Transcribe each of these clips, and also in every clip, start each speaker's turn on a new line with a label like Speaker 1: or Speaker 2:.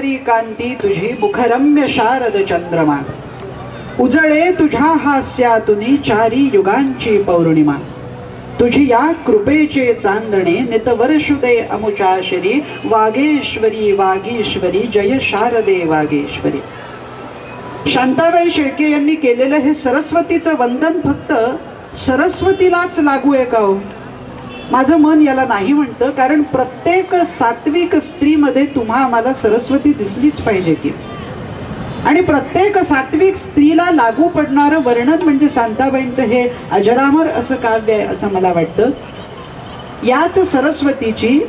Speaker 1: परी कांती तुझी मुखरम्य शारद चंद्रमा, उजळे तुझ्या हास्यातुनी चारी युगांची पौर्णिमा, तुझी या कृपेचे चांदणे नित वर्षुदे अमुचाशरी, वागेश्वरी वागीश्वरी जय शारदे वागेश्वरी. शांताबाई शेळके यांनी केलेलं हे सरस्वतीचं वंदन फक्त सरस्वतीलाच लागू आहे का हो? माझं मन याला नाही म्हणतं, कारण प्रत्येक सात्विक स्त्रीमध्ये तुम्हा आम्हाला सरस्वती दिसलीच पाहिजे की. आणि प्रत्येक सात्विक स्त्रीला लागू पडणारं वर्णन म्हणजे शांताबाईंचं हे अजरामर असं काव्य आहे असं मला वाटतं. याच सरस्वतीची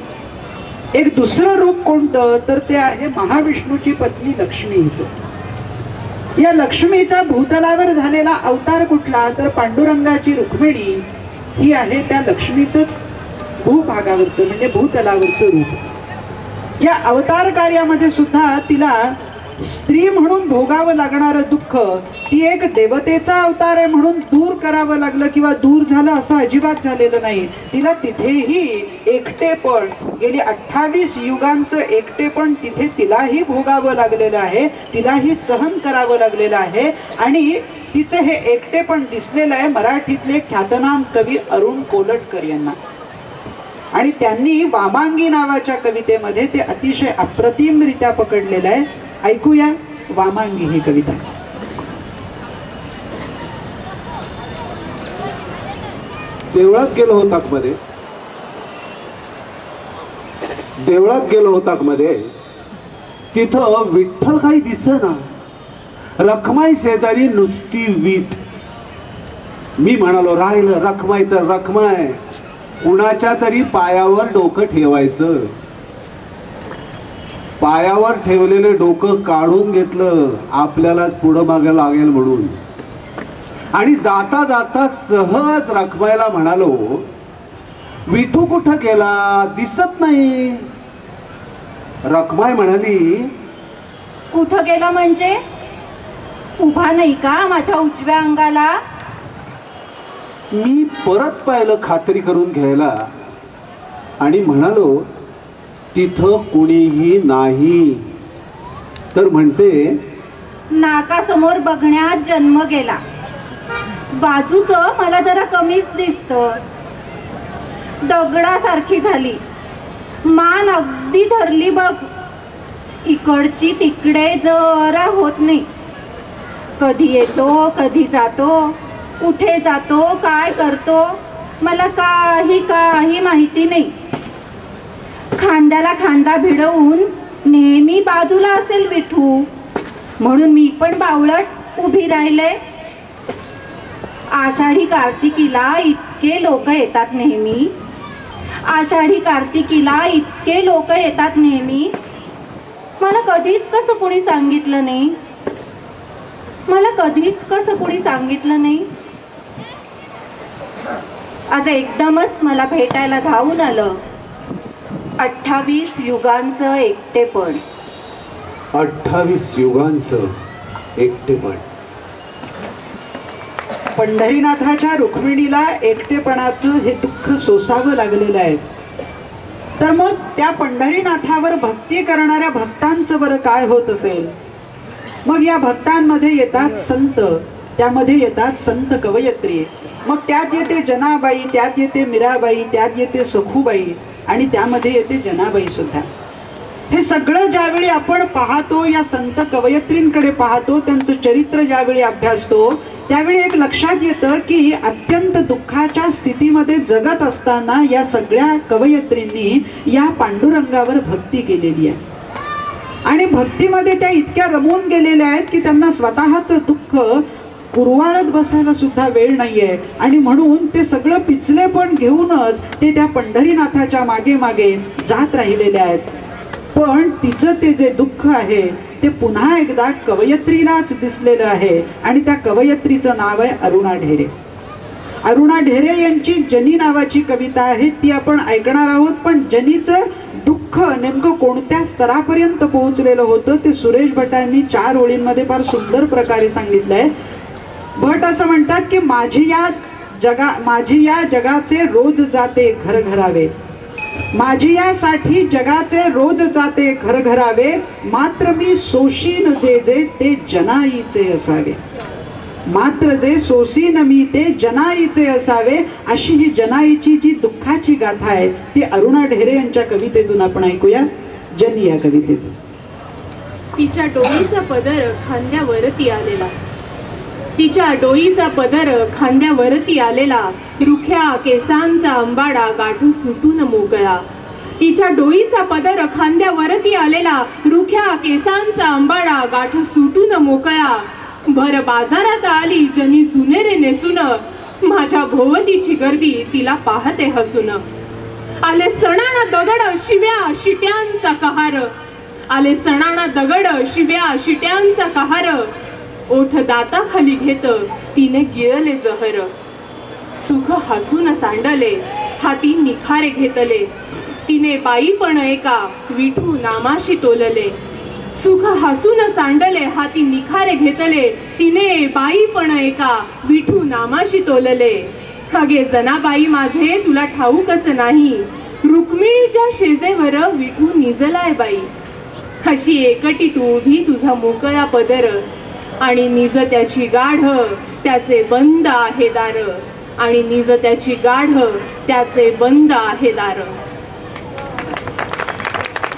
Speaker 1: एक दुसरं रूप कोणतं तर ते आहे महाविष्णूची पत्नी लक्ष्मीचं. या लक्ष्मीचा भूतलावर झालेला अवतार कुठला तर पांडुरंगाची रुक्मिणी ही आहे त्या लक्ष्मीचंच भूभागावरचं म्हणजे भूतलावरचं रूप. या अवतार कार्यामध्ये सुद्धा तिला स्त्री म्हणून भोगावं लागणारं दुःख ती एक देवतेचा अवतार आहे म्हणून दूर करावं लागलं किंवा दूर झालं असं अजिबात झालेलं नाही. तिला तिथेही एकटेपण गेली 28 युगांचं एकटेपण तिथे तिलाही भोगावं लागलेलं आहे, तिलाही सहन करावं लागलेलं आहे. आणि तिचं हे एकटेपण दिसलेलं आहे मराठीतले ख्यातनाम कवी अरुण कोलटकर यांना. आणि त्यांनी वामांगी नावाच्या कवितेमध्ये ते अतिशय अप्रतिमरित्या पकडलेलं आहे. ऐकूया वामांगी ही कविता.
Speaker 2: देवळात गेलो होतात मध्ये, देवळात गेलो होतात मध्ये, तिथं विठ्ठल काही दिसेना, रखमाई शेजारी नुसती वीट. मी म्हणालो राहिलं रखमाई तर रखमाय, कुणाच्या तरी पायावर डोकं ठेवायचं. पायावर ठेवलेलं डोकं काढून घेतलं आपल्यालाच पुढं मागे लागेल म्हणून. आणि जाता जाता सहज रखमाईला म्हणालो विठू कुठं गेला दिसत नाही. रखमाई म्हणाली
Speaker 3: कुठं गेला म्हणजे उभा नाही का माझ्या उजव्या अंगाला?
Speaker 2: मी परत पाहिलं खात्री करून घ्यायला आणि म्हणालो तिथं कुणीही नाही. तर म्हणते
Speaker 3: नाकासमोर बघण्यात जन्म गेला, बाजूचं मला जरा कमीच दिसतं. दगडासारखी झाली, मान अगदी धरली बघ, इकडची तिकडे जरा होत नाही. कधी येतो कधी जातो, कुठे जातो काय करतो मला काही माहिती नाही. खांद्याला खांदा भिडवून नेहमी बाजूला असेल विठू, म्हणून मी पण बावळट उभी राहिले. आषाढी कार्तिकीला इतके लोक येतात नेहमी, आषाढी कार्तिकीला इतके लोक येतात नेहमी. मला कधीच कसं कोणी सांगितलं नाही, मला कधीच कसं कोणी सांगितलं नाही. आज एकदमच मला भेटायला धावून आलं 28 युगांचं एकटेपण.
Speaker 2: 28 युगांचं एकटेपण.
Speaker 1: पंढरीनाथाच्या रुक्मिणीला एकटेपणाचं हे दुःख सोसावं लागलेलं आहे. तर मग त्या पंढरीनाथावर भक्ती करणाऱ्या भक्तांचं बरं काय होत असेल? मग या भक्तांमध्ये येतात संत, त्यामध्ये येतात संत कवयत्री, मग त्यात येते जनाबाई, त्यात येते मीराबाई, त्यात येते सखूबाई आणि त्यामध्ये येते जनाबाई सुद्धा. हे सगळं ज्यावेळी आपण पाहतो, या संत कवयत्रींकडे पाहतो, त्यांचं चरित्र ज्यावेळी अभ्यासतो, त्यावेळी एक लक्षात येतं की अत्यंत दुःखाच्या स्थितीमध्ये जगत असताना या सगळ्या कवयत्रींनी या पांडुरंगावर भक्ती केलेली आहे. आणि भक्तीमध्ये त्या इतक्या रमून गेलेल्या आहेत की त्यांना स्वतःचं दुःख कुरवाळत बसायला सुद्धा वेळ नाहीये. आणि म्हणून ते सगळं पिचले पण घेऊनच ते त्या पंढरीनाथाच्या मागे मागे जात राहिलेले आहेत. पण तिचं ते जे दुःख आहे ते पुन्हा एकदा कवयत्रीलाच दिसलेलं आहे आणि त्या कवयत्रीचं नाव आहे अरुणा ढेरे. अरुणा ढेरे यांची जनी नावाची कविता आहे, ती आपण ऐकणार आहोत. पण जनीचं दुःख नेमकं कोणत्या स्तरापर्यंत पोहोचलेलं होतं ते सुरेश भटांनी 4 ओळींमध्ये फार सुंदर प्रकारे सांगितलंय. भट असं म्हणतात की माझी या जगाचे रोज जाते घर घरावे, माझी यासाठी जगाचे रोज जाते घरघरावे, मात्र मी सोशीन जे जे ते जनाईचे असावे. मात्र जे सोसीन मी ते जनाईचे असावे. अशी ही जनाईची जी दुःखाची गाथा आहे ती अरुणा ढेरे यांच्या कवितेतून आपण ऐकूया. जन या कवितेतून.
Speaker 4: तिच्या डोईचा पदर खांद्यावरती आलेला, तिच्या डोईचा पदर खांद्यावरती आलेला, रुख्या केसांचा अंबाडा गाठू सुटून मोकळा. तिच्या डोईचा पदर खांद्यावरती आलेला, रुख्या केसांचा अंबाडा गाठू सुटून मोकळा. भर बाजारात आली जनी जुनेरे नेसून, माझ्या भोवतीची गर्दी तिला पाहते हसून. आले सणाना दगड शिव्या शिट्यांचा कहार, आले सणाना दगड शिव्या शिट्यांचा कहार. ओठ दाता खाली घेत तिने गिळले जहर, सुख हसून सांडले हाती निखारे घेतले. तिने बाई पण एका विठू नामाशी तोलले, सुख हसून सांडले हाती निखारे घेतले. तिने बाई पण एका विठू नामाशी तोलले. अगे जनाबाई माझे तुला ठाऊकच नाही, रुक्मिणीच्या शेजेवर विठू निजलाय बाई. अशी एकटी तू उभी तुझा मोकळा पदर, आणि निज त्याची गाढ त्याचे बंद आहे दार, आणि निज त्याची गाढ त्याचे बंद आहे दार.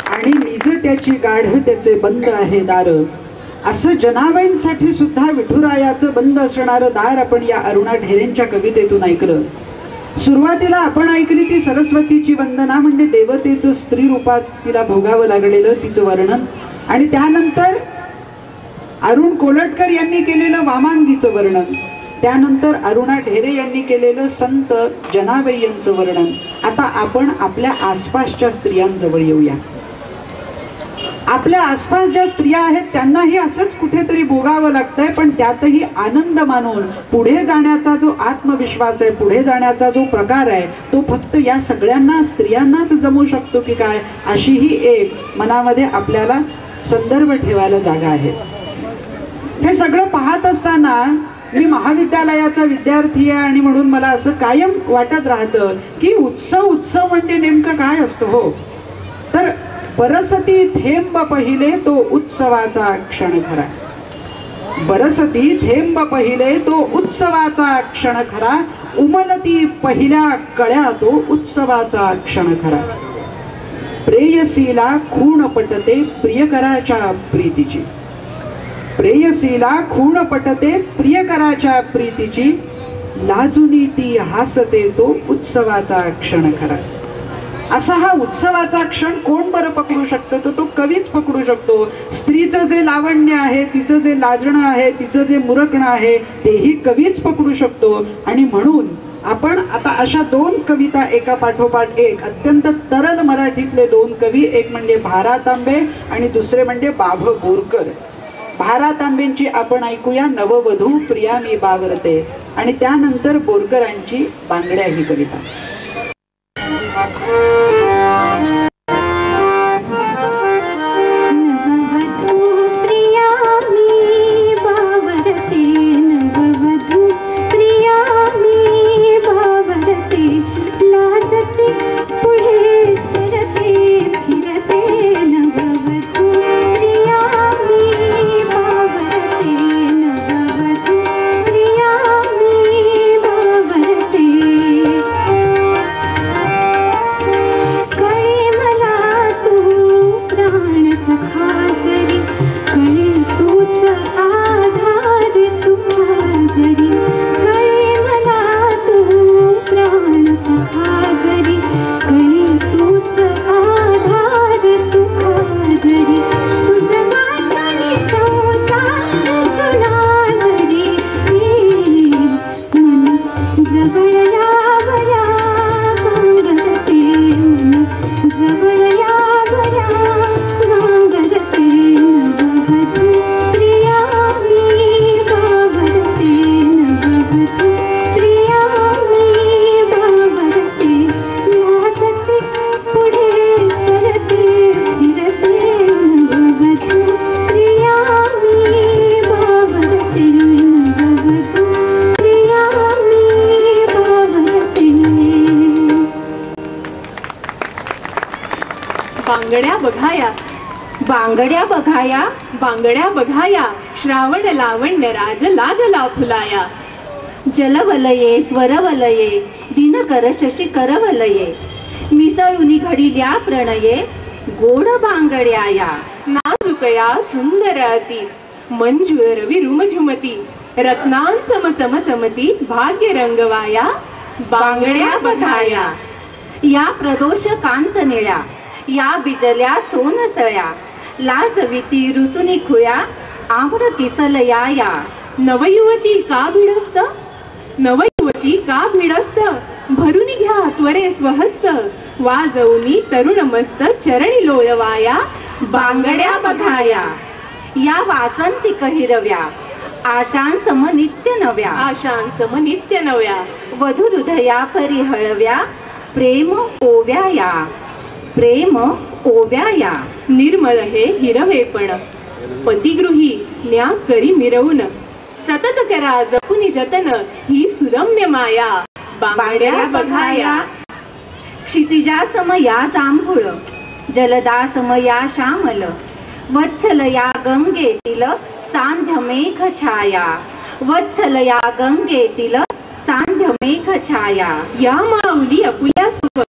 Speaker 1: आणि निज त्याची गाढ त्याचे बंद आहे दार. असं जनाबाईंसाठी सुद्धा विठुरायाचं बंद असणारं दार आपण या अरुणा ढेरेंच्या कवितेतून ऐकलं. सुरुवातीला आपण ऐकली ती सरस्वतीची वंदना, म्हणजे देवतेचं स्त्री रूपात तिला भोगावं लागलेलं तिचं वर्णन. आणि त्यानंतर अरुण कोलटकर यांनी केलेलं वामांगीचं वर्णन. त्यानंतर अरुणा ढेरे यांनी केलेलं संत जनाबाई यांचं वर्णन. आता आपण आपल्या आसपासच्या स्त्रियांजवळ येऊया. आपल्या आसपास ज्या स्त्रिया आहेत त्यांनाही असंच कुठेतरी भोगावं लागतंय, पण त्यातही आनंद मानून पुढे जाण्याचा जो आत्मविश्वास आहे, पुढे जाण्याचा जो प्रकार आहे, तो फक्त या सगळ्यांना स्त्रियांनाच जमू शकतो की काय, अशी ही एक मनामध्ये आपल्याला संदर्भ ठेवायला जागा आहे. हे सगळं पाहत असताना मी महाविद्यालयाचा विद्यार्थी आहे आणि म्हणून मला असं कायम वाटत राहतं की उत्सव उत्सव म्हणजे नेमकं काय असतं. हो, तर बरसती थेंब पहिले तो उत्सवाचा क्षण खरा, बरसती थेंब पहिले तो उत्सवाचा क्षण खरा, उमलती पहिल्या कळ्या तो उत्सवाचा क्षण खरा. प्रेयसीला खूण पटते प्रियकराच्या प्रीतीची, प्रेयसीला खूण पटते प्रियकराच्या प्रीतीची, लाजुनी ती हासते तो उत्सवाचा क्षण खरा. असा हा उत्सवाचा क्षण कोण बरं पकडू शकतो, तर तो कवीच पकडू शकतो. स्त्रीचं जे लावण्य आहे, तिचं जे लाजणं आहे, तिचं जे मुरकणं आहे, तेही कवीच पकडू शकतो. आणि म्हणून आपण आता अशा दोन कविता एका पाठोपाठ एक अत्यंत तरल मराठीतले दोन कवी, एक म्हणजे भा. तांबे आणि दुसरे म्हणजे बाभ बोरकर. भा. तांबेंची आपण ऐकूया नववधू प्रिया मी बावरते, आणि त्यानंतर बोरकरांची बांगड्या ही कविता.
Speaker 4: बांगड्या बघाया,
Speaker 3: बांगड्या बघाया,
Speaker 4: बांगड्या बघाया, श्रावण लावण्य राज लागला फुलाया.
Speaker 3: जलवलये स्वरवलये दिनकर शशी करवलये मिसळुनी घडिल्या प्रणये गोड बांगड्याया.
Speaker 4: नाजुकया सुंदर अति मंजूळ रवी रुमझुमती रत्नांसम चमचमती भाग्य रंगवाया. बांगड्या बघाया.
Speaker 3: या प्रदोष कांत निळ्या, या बिजल्या सोनसळ्या, लाजविती रुसुनी खुळ्या आम्र किसलया या.
Speaker 4: नवयुवती का भिडस्त, नवयुवती का भिडस्त, भरून घ्या त्वरे स्वहस्त, वाजवनी तरुण मस्त चरणी लोळवाया.
Speaker 3: बांगड्या बघाया. या वासंतिक हिरव्या, आशांसम नित्य नव्या,
Speaker 4: आशांसम नित्य नव्या,
Speaker 3: वधू हृदया परिहळव्या, प्रेम ओव्या या, प्रेम ओव्या या.
Speaker 4: निर्मळ हे हिरवेपण, पतिगृही न्या करी मिरवून, सतत करा जपुनी जतन ही सुरम्य माया. बांगड्या बघाया.
Speaker 3: क्षितिजासम या जांभूळ, जलदासम या श्यामल, वत्सल या गंगेतील सांध्य मेघ छाया, वत्सल या गंगेतील सांध्य मेघ छाया.
Speaker 4: या माऊली अपुल्यास्तव,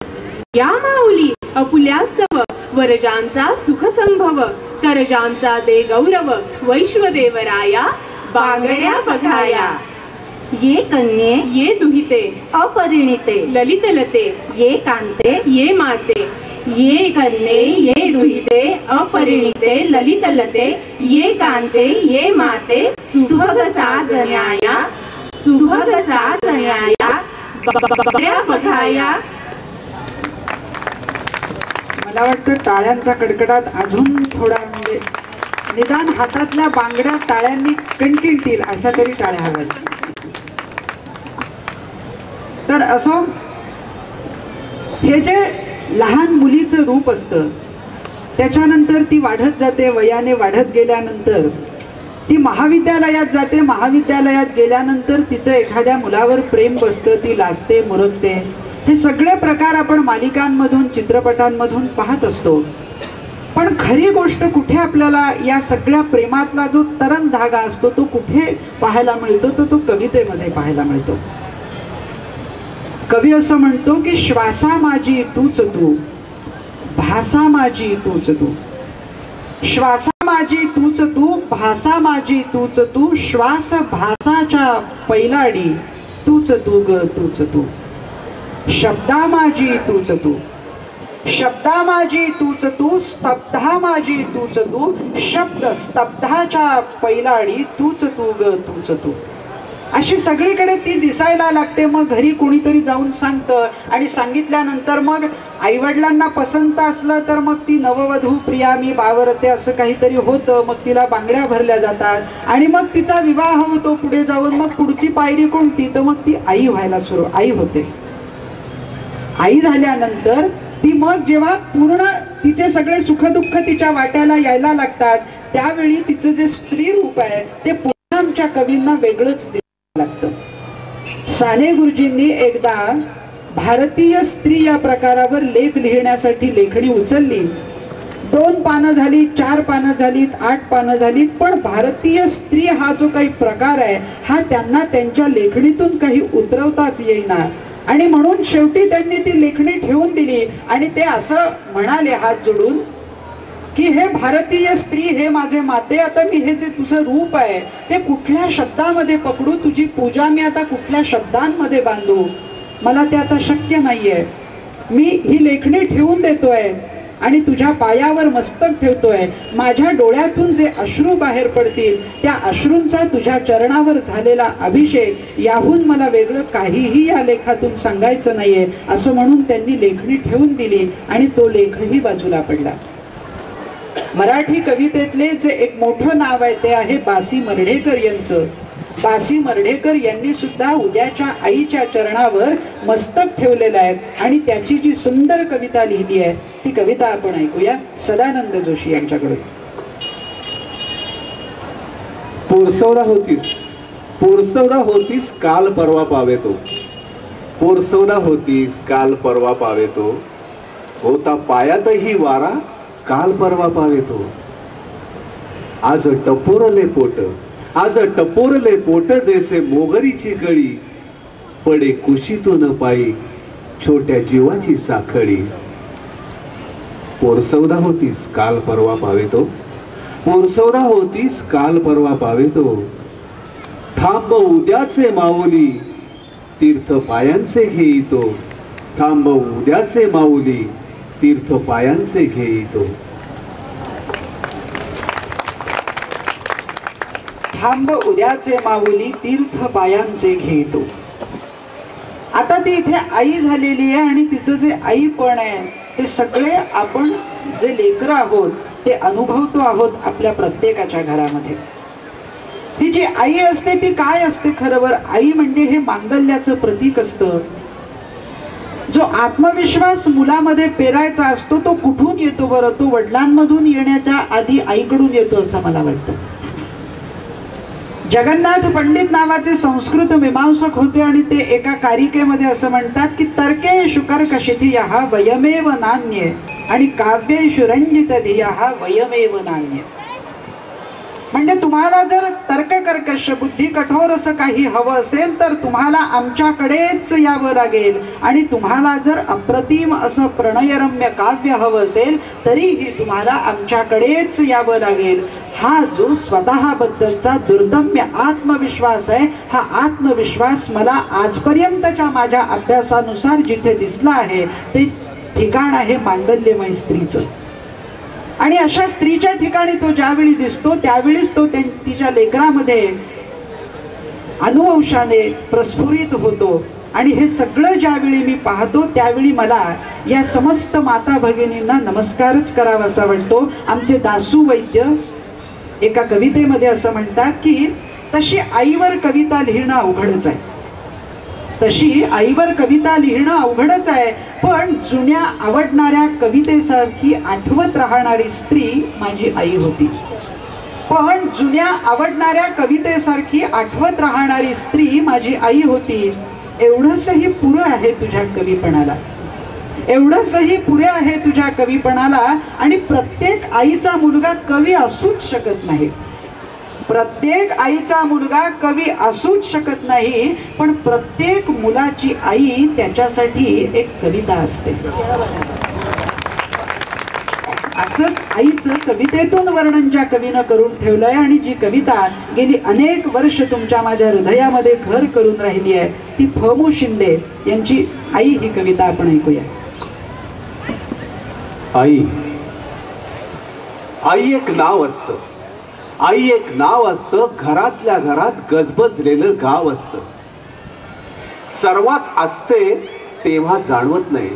Speaker 4: या माऊली अपुल्यास्तव, वरजांचा सुख संभव, करजांचा दे गौरव वैश्वदेवराया. बांगड्या बघाया.
Speaker 3: ये कन्ये
Speaker 4: ये दुहिते
Speaker 3: अपरिणिते
Speaker 4: ललित लते,
Speaker 3: ये कांते
Speaker 4: ये माते,
Speaker 3: ये कन्ये ये दुहिते अपरिणिते ललित लते, ये कांते ये माते सुभग साजन्याया, सुभग साजन्याया. बांगड्या बघाया.
Speaker 1: मला वाटतं टाळ्यांचा कडकडाट अजून थोडा म्हणजे निदान हातातल्या बांगड्या टाळ्यांनी कणकिणतील अशा तरी टाळ्या हव्यात. तर असो, हे जे लहान मुलीचं रूप असतं त्याच्यानंतर ती वाढत जाते, वयाने वाढत गेल्यानंतर ती महाविद्यालयात जाते, महाविद्यालयात गेल्यानंतर तिचं एखाद्या मुलावर प्रेम बसतं, ती लाजते, मुरगते. हे सगळे प्रकार आपण मालिकांमधून चित्रपटांमधून पाहत असतो. पण खरी गोष्ट कुठे आपल्याला या सगळ्या प्रेमातला जो तरल धागा असतो तो कुठे पाहायला मिळतो, तो कवितेमध्ये पाहायला मिळतो. कवी असं म्हणतो की श्वासा माझी तूच तू, भासा माझी तूच तू, श्वासा माझी तूच तू, भासा माझी तूच तू, श्वास भासाच्या पैलाडी तूच तू ग तूच तू, शब्दा माझी तूच तू, शब्दा माझी तूच तू, स्तब्धा माझी तूच तू, शब्द स्तब्धाच्या पैलाडी तूच तू ग तूच तू. अशी सगळीकडे ती दिसायला लागते. मग घरी कोणीतरी जाऊन सांगतं आणि सांगितल्यानंतर मग आईवडिलांना पसंत असलं तर मग ती नववधू प्रिया मी बावरते असं काहीतरी होतं. मग तिला बांगड्या भरल्या जातात आणि मग तिचा विवाह होतो पुढे जाऊन. मग पुढची पायरी कोणती, तर मग ती आई व्हायला आई होते. आई झाल्यानंतर ती मग जेव्हा पूर्ण तिचे सगळे सुखदुःख तिच्या वाट्याला यायला लागतात त्यावेळी तिचं जे स्त्री रूप आहे ते पुन्हा आमच्या कवींना वेगळंच लागतं. साने गुरुजींनी एकदा भारतीय स्त्री या प्रकारावर लेख लिहिण्यासाठी लेखणी उचलली. 2 पानं झाली, 4 पानं झालीत, 8 पानं झालीत, पण भारतीय स्त्री हा जो काही प्रकार आहे हा त्यांना त्यांच्या लेखणीतून काही उतरवताच येईना. आणि म्हणून शेवटी त्यांनी ती लेखणी ठेवून दिली आणि ते असं म्हणाले हात जोडून की हे भारतीय स्त्री, हे माझे माते, आता मी हे जे तुझं रूप आहे ते कुठल्या शब्दामध्ये पकडू, तुझी पूजा मी आता कुठल्या शब्दांमध्ये बांधू, मला ते आता शक्य नाहीये. मी ही लेखणी ठेवून देतोय आणि तुझ्या पायावर मस्तक ठेवतोय. माझ्या डोळ्यातून जे अश्रू बाहेर पडतील त्या अश्रूंचा तुझ्या चरणावर झालेला अभिषेक, याहून मला वेगळं काहीही या लेखातून सांगायचं नाहीये असं म्हणून त्यांनी लेखणी ठेवून दिली आणि तो लेखही बाजूला पडला. मराठी कवितेतले जे एक मोठं नाव आहे ते आहे बासी मर्ढेकर यांचं. बासी मर्ढेकर यांनी सुद्धा उद्याच्या आईच्या चरणावर मस्तक ठेवलेलं आहे आणि त्याची जी सुंदर कविता लिहिली आहे ती कविता आपण ऐकूया सदानंद जोशी यांच्याकडून.
Speaker 2: पोरसवदा होतीस, पोरसवदा होतीस काल परवा पावेतो, पोरसवदा होतीस काल परवा पावेतो, होता पायातही वारा काल परवा पावेतो. आज टपोरले पोट, आज टपोरले पोट जैसे मोगरीची गळी, पडे कुशीतून पायी छोट्या जीवाची साखळी. पोरसौदा होतीस काल परवा पावेतो, पोरसौदा होतीस काल परवा पावेतो. थांब उद्याचे माऊली तीर्थ पायांचे घेईतो, थांब उद्याचे माऊली तीर्थ पायांचे घेईतो.
Speaker 1: थांब उद्याचे माऊली तीर्थ पायांचे घेतो. आता ती इथे आई झालेली आहे आणि तिचं जे आईपण आहे ते सगळे आपण जे लेकरं आहोत ते अनुभवतो आहोत आपल्या प्रत्येकाच्या घरामध्ये. ही जी आई असते ती काय असते खरंवर? आई म्हणजे हे मांगल्याचं प्रतीक असतं. जो आत्मविश्वास मुलामध्ये पेरायचा असतो तो कुठून येतो बरं? तो वडिलांमधून येण्याच्या आधी आईकडून येतो असं मला वाटतं. जगन्नाथ पंडित नावाचे संस्कृत मीमांसक होते आणि ते एका कारिकेमध्ये असं म्हणतात की तर्केषु कर्कशिधियः वयमेव नान्ये आणि काव्येषु रंजित धियः वयमेव नान्ये. म्हणजे तुम्हाला जर तर्ककर्कश बुद्धी कठोर असं काही हवं असेल तर तुम्हाला आमच्याकडेच यावं लागेल, आणि तुम्हाला जर अप्रतिम असं प्रणयरम्य काव्य हवं असेल तरीही तुम्हाला आमच्याकडेच यावं लागेल. हा जो स्वतःबद्दलचा दुर्दम्य आत्मविश्वास आहे, हा आत्मविश्वास मला आजपर्यंतच्या माझ्या अभ्यासानुसार जिथे दिसला आहे ते ठिकाण आहे मांगल्यमय स्त्रीचं. आणि अशा स्त्रीच्या ठिकाणी तो ज्यावेळी दिसतो त्यावेळीच तो तिच्या लेकरामध्ये अनुवंशाने प्रस्फुरित होतो. आणि हे सगळं ज्यावेळी मी पाहतो त्यावेळी मला या समस्त माता भगिनींना नमस्कारच करावासा वाटतो. आमचे दासू वैद्य एका कवितेमध्ये असं म्हणतात की तशी आईवर कविता लिहिणं अवघडच आहे, तशी आईवर कविता लिहिणं अवघडच आहे, पण जुन्या आवडणाऱ्या कवितेसारखी आठवत राहणारी स्त्री माझी आई होती. पण जुन्या आवडणाऱ्या कवितेसारखी आठवत राहणारी स्त्री माझी आई होती. एवढंसही पुरं आहे तुझ्या कवीपणाला, एवढंसही पुरे आहे तुझ्या कवीपणाला. आणि प्रत्येक आईचा मुलगा कवी असूच शकत नाही, प्रत्येक आईचा मुलगा कवी असूच शकत नाही, पण प्रत्येक मुलाची आई त्याच्यासाठी एक कविता असते. असंच आईचं कवितेतून वर्णन ज्या कवीनं करून ठेवलंय आणि जी कविता गेली अनेक वर्ष तुमच्या माझ्या हृदयामध्ये घर करून राहिली आहे ती फ.मु. शिंदे यांची आई ही कविता आपण ऐकूया.
Speaker 2: आई, आई एक नाव असतं, आई एक नाव असतं, घरातल्या घरात गजबजलेलं गाव असतं. सर्वात असते तेव्हा जाणवत नाही,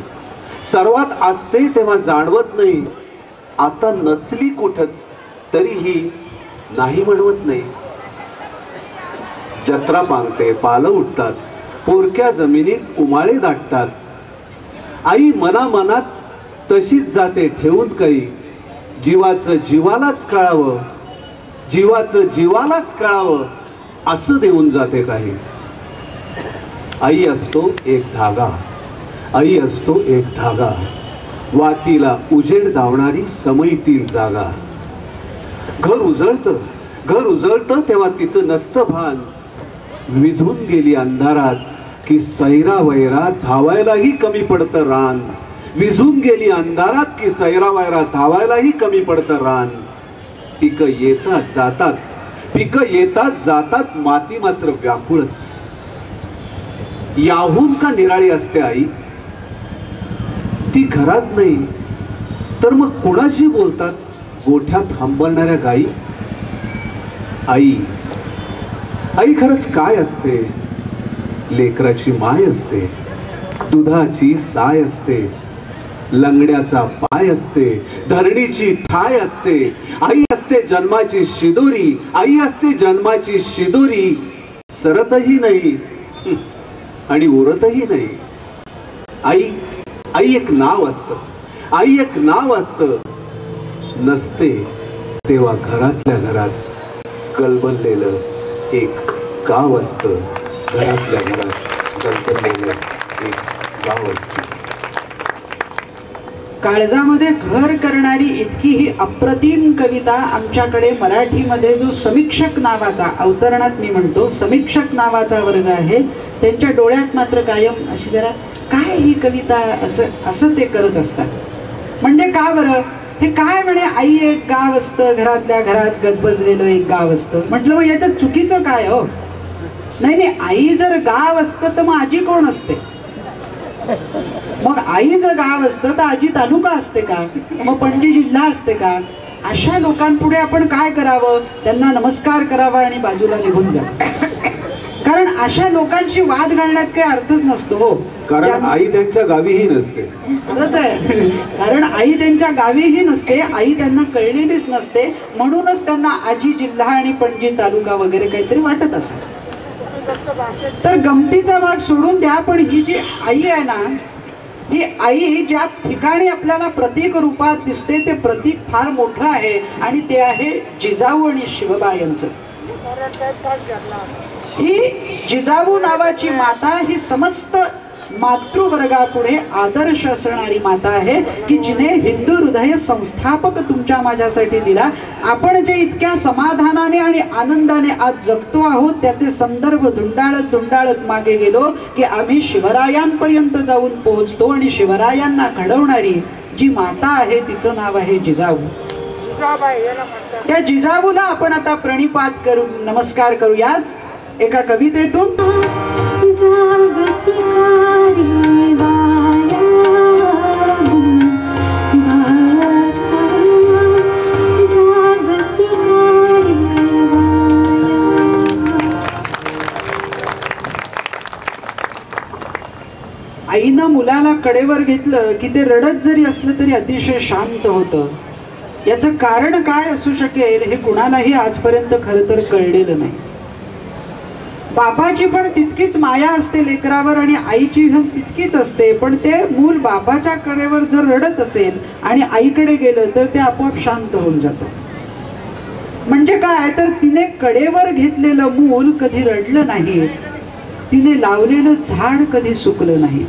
Speaker 2: सर्वात असते तेव्हा जाणवत नाही. आता नसली कुठच तरीही नाही म्हणवत नाही. जत्रा पांगते, पालं उठतात, पोरक्या जमिनीत उमाळे दाटतात. आई मनामनात तशीच जाते ठेवून काही, जीवाचं जीवालाच कळावं, जीवाचं जीवालाच कळावं असं देऊन जाते काही. आई असतो एक धागा, आई असतो एक धागा, वातीला उजेड दावणारी समईतील जागा. घर उजळतं, घर उजळतं तेव्हा तिचं नसतं भान. विझून गेली अंधारात की सैरा वैरा धावायलाही कमी पडतं रान. विझून गेली अंधारात की सैरा वैरा धावायलाही कमी पडतं रान. पिकं येतात जातात, पिकं येतात जातात, माती मात्र व्याकुळच. याहून का निराळी असते आई? ती घरात नाही तर मग कोणाशी बोलतात गोठ्यात हंबरणाऱ्या गाई? आई, आई खरंच काय असते? लेकराची माय असते, दुधाची साय असते, लंगड्याचा पाय असते, धरणीची ठाय असते. आई असते जन्माची शिदोरी, आई असते जन्माची शिदोरी. सरतही नाही आणि उरतही नाही. आई, आई एक नाव असतं, आई एक नाव असतं. नसते तेव्हा घरातल्या घरात गलबललेलं एक गाव असतं, घरातल्या घरात गलबललेलं एक गाव असतं.
Speaker 1: काळजामध्ये घर करणारी इतकी ही अप्रतिम कविता आमच्याकडे मराठीमध्ये जो समीक्षक नावाचा, अवतरणात मी म्हणतो समीक्षक नावाचा वर्ग आहे, त्यांच्या डोळ्यात मात्र कायम अशी जरा काय ही कविता असं ते करत असतात. म्हणजे का बरं, हे काय म्हणे, आई एक गाव असतं, घरातल्या घरात गजबजलेलं एक गाव असतं. म्हटलं मग याच्यात चुकीचं काय हो? नाही, आई जर गाव असतं तर मग आजी कोण असते? मग आई जर गाव असतं तर आजी तालुका असते का? मग पणजी जिल्हा असते का? अशा लोकांपुढे आपण काय करावं? त्यांना नमस्कार करावा आणि बाजूला निघून जा. कारण अशा लोकांशी वाद घालण्यात काही अर्थच नसतो हो.
Speaker 2: कारण आई त्यांच्या गावीही नसते.
Speaker 1: खरंच आहे, कारण आई त्यांच्या गावीही नसते, आई त्यांना कळलेलीच नसते, म्हणूनच त्यांना आजी जिल्हा आणि पणजी तालुका वगैरे काहीतरी वाटत असेल. तर गमतीचा भाग सोडून द्या, पण ही जी आई आहे ना, ही आई ज्या ठिकाणी आपल्याला प्रतीक रूपात दिसते ते प्रतीक फार मोठं आहे आणि ते आहे जिजाऊ आणि शिवबा यांचं. ही जिजाऊ नावाची माता ही समस्त मातृवर्गापुढे आदर्श असणारी माता आहे की जिने हिंदू हृदय संस्थापक तुमच्या माझ्यासाठी दिला. आपण जे इतक्या समाधानाने आणि आनंदाने आज जगतो आहोत त्याचे संदर्भ धुंडाळत धुंडाळत मागे गेलो की आम्ही शिवरायांपर्यंत जाऊन पोहोचतो. आणि शिवरायांना घडवणारी जी माता आहे तिचं नाव आहे जिजाऊ. त्या जिजाऊला आपण आता प्रणिपात करू, नमस्कार करूया एका कवितेतून. आईनं मुलाला कडेवर घेतलं की ते रडत जरी असलं तरी अतिशय शांत होतं. याचं कारण काय असू शकेल हे कुणालाही आजपर्यंत खरं तर कळलेलं नाही. बापाची पण तितकीच माया असते लेकरावर आणि आईची तितकीच असते, पण ते मूल बापाच्या कडेवर जर रडत असेल आणि आईकडे गेलं तर ते आपोआप शांत होऊन जातं. म्हणजे काय, तर तिने कडेवर घेतलेलं मूल कधी रडलं नाही, तिने लावलेलं झाड कधी सुकलं नाही.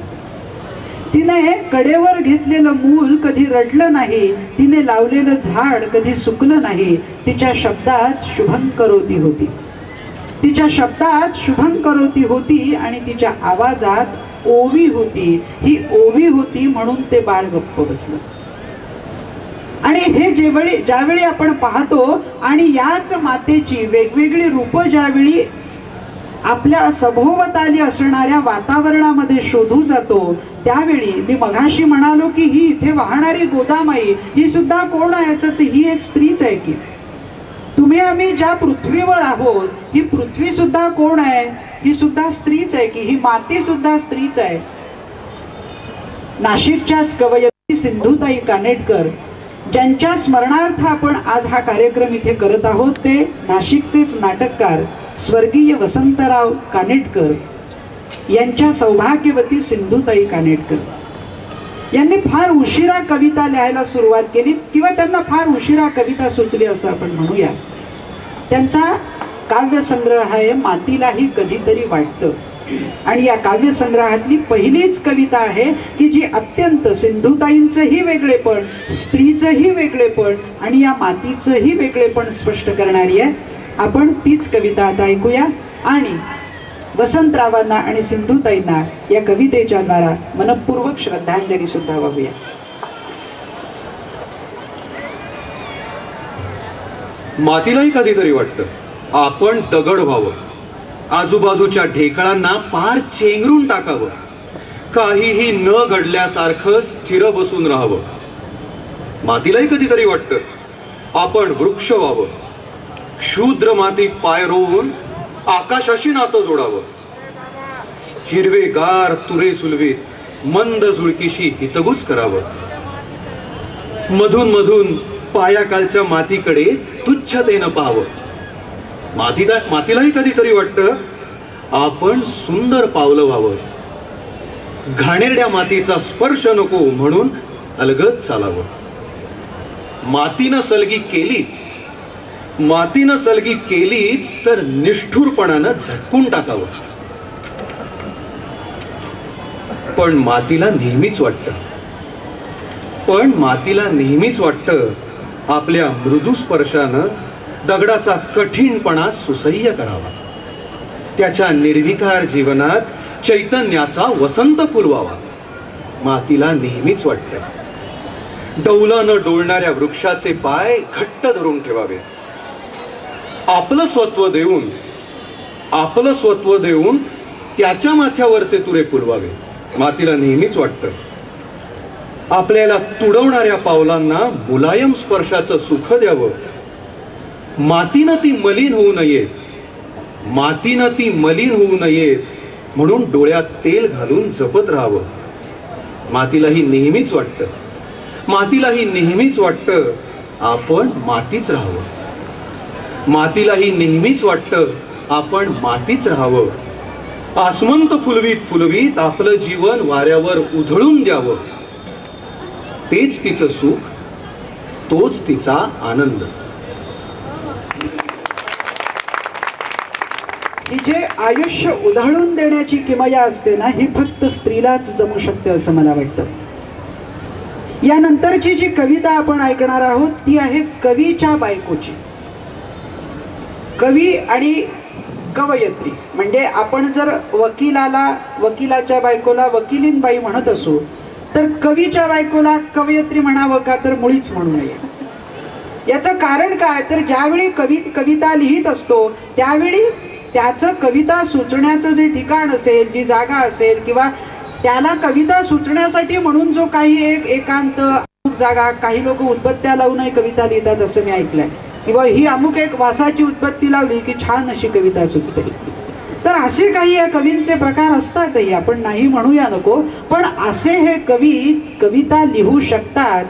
Speaker 1: तिने कडेवर घेतलेलं मूल कधी रडलं नाही, तिने लावलेलं झाड कधी सुकलं नाही. तिच्या शब्दात शुभं करोती होती, तिच्या शब्दात शुभं करोती होती आणि तिच्या आवाजात ओवी होती. ही ओवी होती म्हणून ते बाळ गप्प बसलं. आणि हे ज्यावेळी आपण पाहतो आणि याच मातेची वेगवेगळी रूप ज्यावेळी आपल्या सभोवताली असणाऱ्या वातावरणामध्ये शोधू जातो त्यावेळी मी मघाशी म्हणालो की ही इथे वाहणारी गोदामाई ही सुद्धा कोण आहे, तर ही एक स्त्रीच आहे की. तुम्ही आम्ही ज्या पृथ्वीवर आहोत ही पृथ्वी सुद्धा कोण आहे, ही सुद्धा स्त्रीच आहे की. ही माती सुद्धा स्त्रीच आहे. नाशिकच्याच कवयित्री सिंधुताई कानेटकर ज्यांच्या स्मरणार्थ आपण आज हा कार्यक्रम इथे करत आहोत ते नाशिकचेच नाटककार स्वर्गीय वसंतराव कानेटकर यांच्या सौभाग्यवती सिंधुताई कानेटकर यांनी फार उशिरा कविता लिहायला सुरुवात केली किंवा त्यांना फार उशिरा कविता सुचली असं आपण म्हणूया. त्यांचा काव्यसंग्रह आहे मातीलाही कधीतरी वाटतं आणि या काव्यसंग्रहातली पहिलीच कविता आहे की जी अत्यंत सिंधुताईंचंही वेगळेपण, स्त्रीचंही वेगळेपण आणि या मातीचंही वेगळेपण स्पष्ट करणारी आहे. आपण तीच कविता आता ऐकूया आणि वसंतरावांना आणि सिंधुताईंना या कवितेच्या द्वारा मनपूर्वक श्रद्धांजली सुद्धा वाहूया.
Speaker 5: मातीलाही कधीतरी वाटतं आपण दगड व्हावं, आजूबाजूच्या ढेकळांना पार चेंगरून टाकावं, काहीही न घडल्यासारखं स्थिर बसून राहावं. मातीलाही कधीतरी वाटतं आपण वृक्ष व्हावं, क्षुद्र मातीत पाय रोवून आकाशाशी नातं जोडावं, हिरवेगार तुरे सुलवीत मंद झुळकीशी हितगुज करावं, मधून मधून पायाखालच्या मातीकडे तुच्छतेनं पाहावं. मातीलाही कधीतरी वाटतं आपण सुंदर पावलं व्हावं, घाणेरड्या मातीचा स्पर्श नको म्हणून अलगद चालावं. मातीनं सलगी केलीच तर निष्ठुरपणानं झटकून टाकावं. पण मातीला नेहमीच वाटतं पण मातीला नेहमीच वाटतं आपल्या मृदू स्पर्शानं दगडाचा कठीणपणा सुसह्य करावा, त्याच्या निर्विकार जीवनात चैतन्याचा वसंत फुलवावा. मातीला नेहमीच वाटतं डौलानं डोलणाऱ्या वृक्षाचे पाय घट्ट धरून ठेवावे. आपलं स्वत्व देऊन त्याच्या माथ्यावरचे तुरे फुलवावे. मातीला नेहमीच वाटतं आपल्याला तुडवणाऱ्या पावलांना मुलायम स्पर्शाचं सुख द्यावं. मातीनं ती मलिन होऊ नयेत म्हणून डोळ्यात तेल घालून जपत राहावं. मातीलाही नेहमीच वाटतं आपण मातीच राहावं. मातीलाही नेहमीच वाटतं आपण मातीच राहावं. आसमंत फुलवीत आपलं जीवन वाऱ्यावर उधळून द्यावं. तेच तिचं सुख, तोच तिचा आनंद.
Speaker 1: ही जे आयुष्य उधळून देण्याची किमया असते ना, ही फक्त स्त्रीलाच जमू शकते असं मला वाटतं. यानंतरची जी कविता आपण ऐकणार आहोत ती आहे कवीच्या बायकोची. कवी आणि कवयित्री म्हणजे आपण जर वकिलाच्या बायकोला वकिलीन बाई म्हणत असू, तर कवीच्या बायकोला कवयित्री म्हणावं का, तर मुळीच म्हणू नये. याचं कारण काय, तर ज्यावेळी कविता लिहित असतो त्यावेळी त्याचं कविता सुचण्याचं जे ठिकाण असेल, जी जागा असेल, किंवा त्याला कविता सुचण्यासाठी म्हणून जो काही एक एकांत जागा, काही लोक उदबत्त्या लावूनही कविता लिहितात असं मी ऐकलंय, किंवा ही अमुक एक वासाची उदबत्ती लावली की छान अशी कविता सुचते. तर असे काही या कवींचे प्रकार असतातही, आपण नाही म्हणूया नको, पण असे हे कवी कविता लिहू शकतात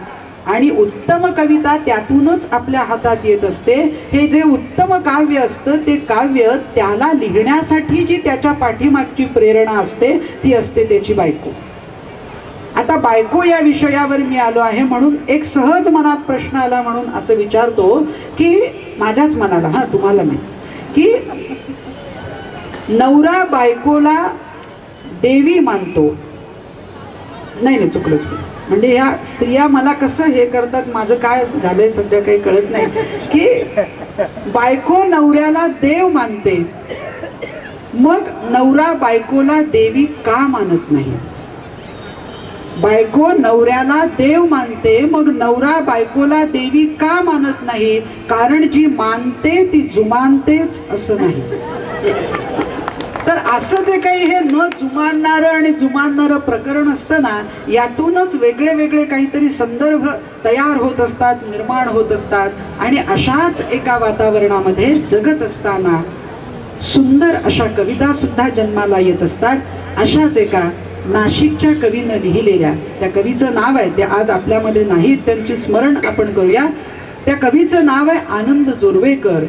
Speaker 1: आणि उत्तम कविता त्यातूनच आपल्या हातात येत असते. हे जे उत्तम काव्य असतं ते काव्य त्याला लिहिण्यासाठी जी त्याच्या पाठीमागची प्रेरणा असते ती असते त्याची बायको. आता बायको या विषयावर मी आलो आहे म्हणून एक सहज मनात प्रश्न आला म्हणून असं विचारतो की माझ्याच मनाला, तुम्हाला नाही, की नवरा बायकोला देवी मानतो, नाही चुकलं, म्हणजे ह्या स्त्रिया मला कसं हे करतात, माझं काय झालंय सध्या काही कळत नाही, की बायको नवऱ्याला देव मानते, मग नवरा बायकोला देवी का मानत नाही. बायको नवऱ्याला देव मानते, मग नवरा बायकोला देवी का मानत नाही, कारण जी मानते ती जुमानतेच असं नाही. तर असं जे काही हे न जुमानणारं आणि जुमानणारं प्रकरण असतं ना, यातूनच वेगळे वेगळे काहीतरी संदर्भ तयार होत असतात, निर्माण होत असतात. आणि अशाच एका वातावरणामध्ये जगत असताना सुंदर अशा कविता सुद्धा जन्माला येत असतात. अशाच एका नाशिकच्या कवीनं लिहिलेल्या, त्या कवीचं नाव आहे, ते आज आपल्यामध्ये नाहीत, त्यांचे स्मरण आपण करूया. त्या कवीचं नाव आहे आनंद जोरवेकर.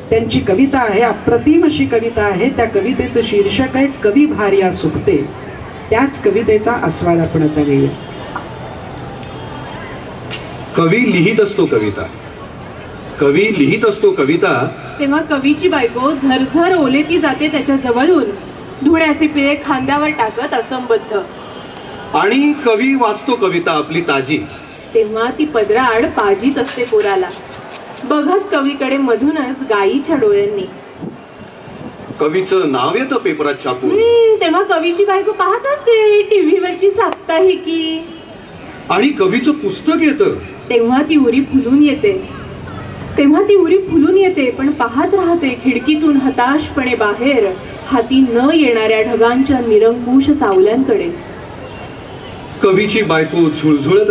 Speaker 1: त्यांची कविता आहे, अप्रतिम अशी कविता आहे. त्या कवितेचं शीर्षक आहे कवी भार्या सुखते. त्याच कवितेचा आस्वाद आपण आता घेऊया.
Speaker 5: कवी लिहित असतो कविता,
Speaker 4: तेव्हा कवीची बायको झरझर ओलेती जाते त्याच्या जवळून, धुण्याचे पिळे खांद्यावर टाकत असंबद्ध.
Speaker 5: आणि कवी वाचतो कविता आपली ताजी,
Speaker 4: तेव्हा ती पदराड पाजीत असते पोराला, बघत कवीकडे मधूनच गायीच्या डोळ्यांनी.
Speaker 5: कवीचं नाव येतं पेपरात छापून,
Speaker 4: तेव्हा कवीची बायको पाहत असते टीव्हीवरची साप्ताहिकी.
Speaker 5: आणि कवीचं पुस्तक येतं,
Speaker 4: तेव्हा ती उरी फुलून येते, पण पाहत राहते खिडकीतून हताशपणे बाहेर हाती न येणाऱ्या ढगांच्या निरंकुश सावल्यांकडे.
Speaker 5: कवीची बायको झुळझुळत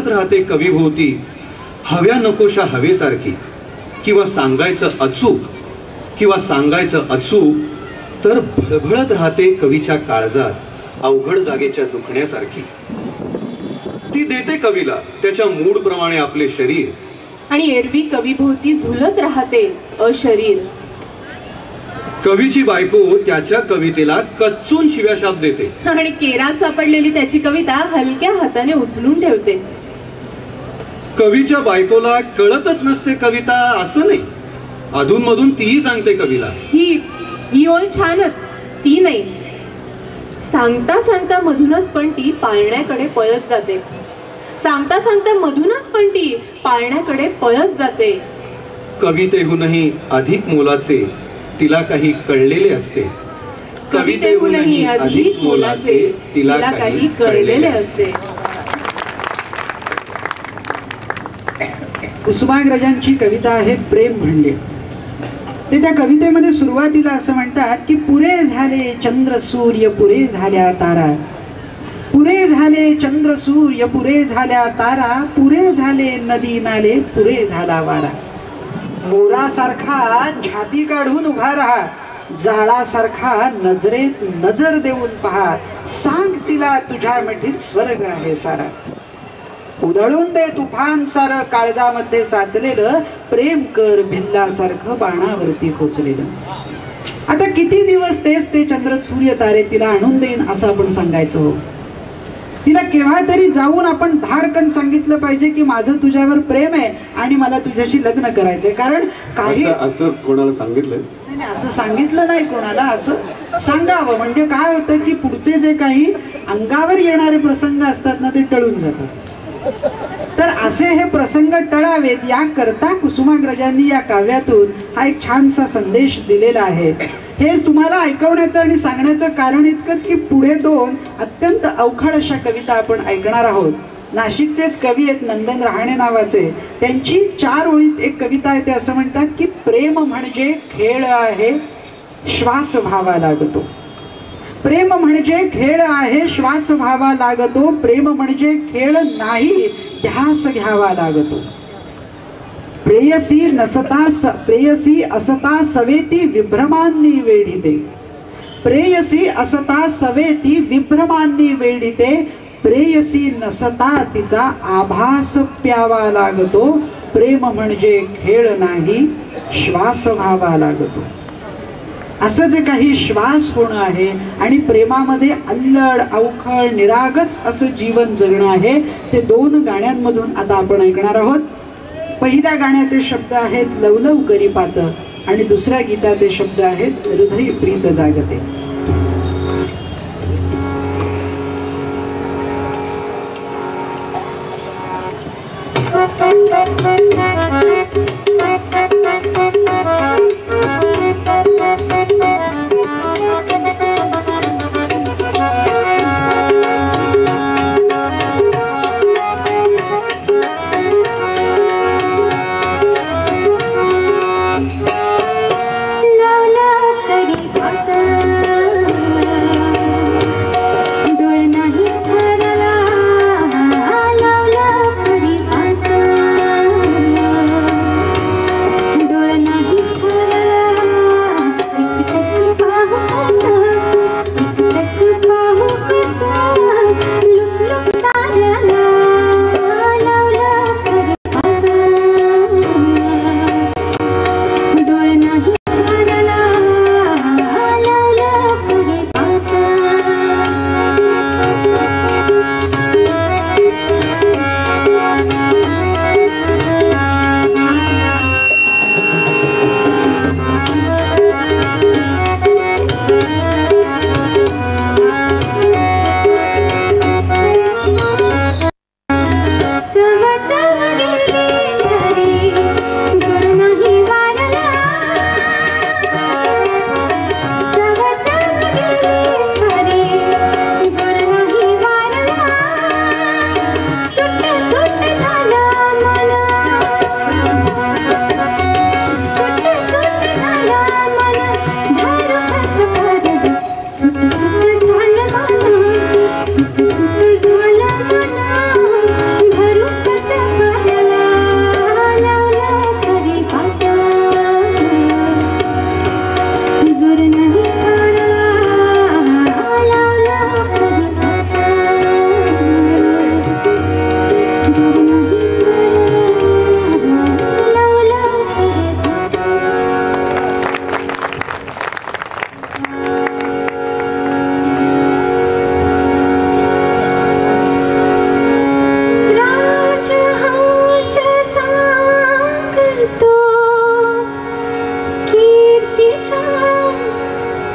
Speaker 5: राहते कवीभोवती, हव्या नकोशा हवेसारखी, किंवा सांगायचं अचूक तर भळभळत राहते कवीच्या काळजात अवघड जागेच्या दुखण्यासारखी. ती देते कवीला त्याच्या मूड प्रमाणे आपले शरीर,
Speaker 4: आणि एरवी कवीभोवती झुलत राहते अशरीर.
Speaker 5: कवीची बायको त्याच्या कवितेला कच्चून शिव्याशाप देते,
Speaker 4: आणि केरात सापडलेली त्याची कविता हलक्या हाताने उचलून ठेवते.
Speaker 5: कवीच्या बायकोला कळतच नसते कविता असं नाही, अधूनमधून तीही सांगते कवीला,
Speaker 4: ही ओळ छानच, ती नाही. सांगता सांगता मधूनच पण ती पाळण्याकडे पळत जाते. सांगता सांगता मधूनच पण ती पाळण्याकडे पळत जाते.
Speaker 5: कवितेहूनही अधिक मोलाचे तिला काही कळलेले असते.
Speaker 4: कवितेहूनही अधिक मोलाचे तिला काही कळलेले असते.
Speaker 1: कुसुमाग्रजांची कविता आहे प्रेम म्हणले. ते त्या कवितेमध्ये सुरुवातीला असं म्हणतात की पुरे झाले चंद्र सूर्य पुरे झाल्या तारा, पुरे झाले चंद्र सूर्य पुरे झाल्या तारा, पुरे झाले नदी नाले पुरे झाला वारा. मोरासारखा छाती काढून उभा राहा, जाळासारखा नजरेत नजर देऊन पहा, सांग तिला तुझ्या मिठीत स्वर्ग आहे सारा. उधळून दे तुफान सारं काळजामध्ये साचलेलं, प्रेम कर भिल्लासारखं बाणावरती खोचलेलं. आता किती दिवस तेच ते चंद्र सूर्य तारे तिला आणून देईन असं आपण सांगायचं हो. तिला केव्हा तरी जाऊन आपण धाडकन सांगितलं पाहिजे की माझं तुझ्यावर प्रेम आहे आणि मला तुझ्याशी लग्न करायचंय. कारण काही
Speaker 2: असं कोणाला सांगितलं
Speaker 1: असं सांगितलं नाही कोणाला, असं सांगावं म्हणजे काय होतं की पुढचे जे काही अंगावर येणारे प्रसंग असतात ना ते टळून जातात. तर असे हे प्रसंग टळावेत याकरता कुसुमाग्रजांनी या काव्यातून हा एक छानसा संदेश दिलेला आहे. हे तुम्हाला ऐकवण्याचं आणि सांगण्याचं कारण इतकंच की पुढे दोन अत्यंत अवघड अशा कविता आपण ऐकणार आहोत. नाशिकचेच कवी आहेत नंदन रहाणे नावाचे, त्यांची 4 ओळीत एक कविता आहे. ते असं म्हणतात की प्रेम म्हणजे खेळ आहे श्वास व्हावा लागतो. प्रेम म्हणजे खेळ आहे श्वास व्हावा लागतो, प्रेम म्हणजे खेळ नाही ध्यास घ्यावा लागतो. प्रेयसी असता सवेती विभ्रमांनी वेढिते, प्रेयसी असता सवेती विभ्रमांनी वेढिते, प्रेयसी नसता तिचा आभास प्यावा लागतो. प्रेम म्हणजे खेळ नाही श्वास व्हावा लागतो. असं जे काही श्वास होणं आहे आणि प्रेमामध्ये अल्लड अवखळ निरागस असं जीवन जगणं आहे, ते 2 गाण्यांमधून आता आपण ऐकणार आहोत. पहिल्या गाण्याचे शब्द आहेत लवलव करी पात आणि दुसऱ्या गीताचे शब्द आहेत हृदय प्रीत जागते.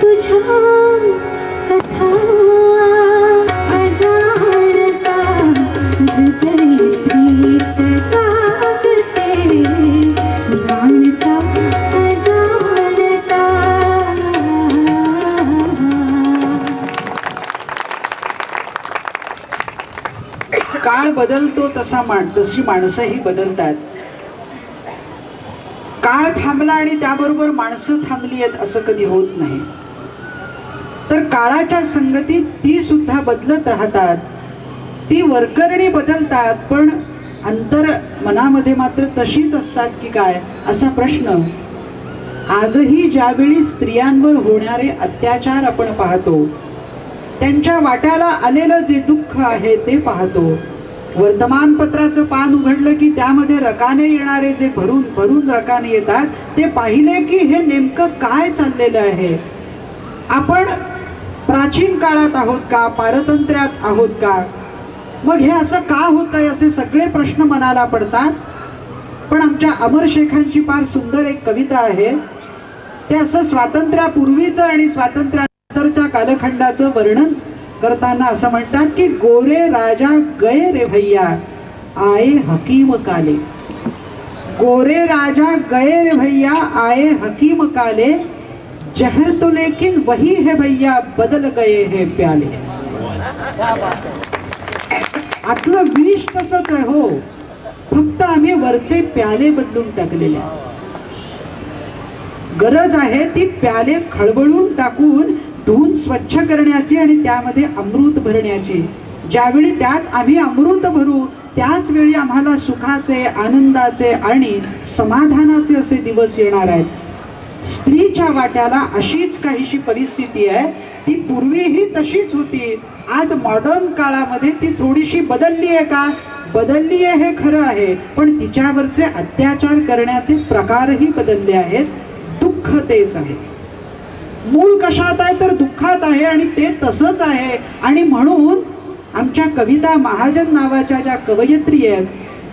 Speaker 3: तुझ्या कथा
Speaker 1: काळ बदलतो तशी माणसंही बदलतात. काळ थांबला आणि त्याबरोबर माणसं थांबली आहेत असं कधी होत नाही. तर काळाच्या संगतीत ती सुद्धा बदलत राहतात. ती वरकरणी बदलतात, पण अंतर मनामध्ये मात्र तशीच असतात की काय असा प्रश्न आजही ज्यावेळी स्त्रियांवर होणारे अत्याचार आपण पाहतो, त्यांच्या वाट्याला आलेलं जे दुःख आहे ते पाहतो. वर्तमानपत्राचं पान उघडलं की त्यामध्ये रकाने येणारे जे भरून भरून रकाने येतात ते पाहिले की हे नेमकं काय चाललेलं आहे. आपण प्राचीन काळात आहोत का, पारतंत्र्यात आहोत का, मग हे असं का होतंय असे सगळे प्रश्न मनाला पडतात. पण आमच्या अमर शेखांची फार सुंदर एक कविता आहे. ते असं स्वातंत्र्यापूर्वीचं आणि स्वातंत्र्यानंतरच्या कालखंडाचं वर्णन करताना असं म्हणतात की गोरे राजा गए रे भैया आए हकीम काले. गोरे राजा गए रे भैया आए हकीम काले, जहर तो लेकिन वही है भैया बदल गए है प्याले. आतलं विष तसंच आहे हो, फक्त आम्ही वरचे प्याले बदलून टाकलेले. गरज आहे ती प्याले खळबळून टाकून धुवून स्वच्छ करण्याची आणि त्यामध्ये अमृत भरण्याची. ज्यावेळी त्यात आम्ही अमृत भरू त्याच वेळी आम्हाला सुखाचे, आनंदाचे आणि समाधानाचे असे दिवस येणार आहेत. स्त्रीच्या वाट्याला अशीच काहीशी परिस्थिती आहे. ती पूर्वीही तशीच होती. आज मॉडर्न काळामध्ये ती थोडीशी बदलली आहे का, बदलली आहे हे खरं आहे, पण तिच्यावरचे अत्याचार करण्याचे प्रकारही बदलले आहेत. दुःख तेच आहे. मूळ कशात आहे तर दुःखात आहे आणि ते तसंच आहे. आणि म्हणून आमच्या कविता महाजन नावाच्या ज्या कवयित्री आहेत,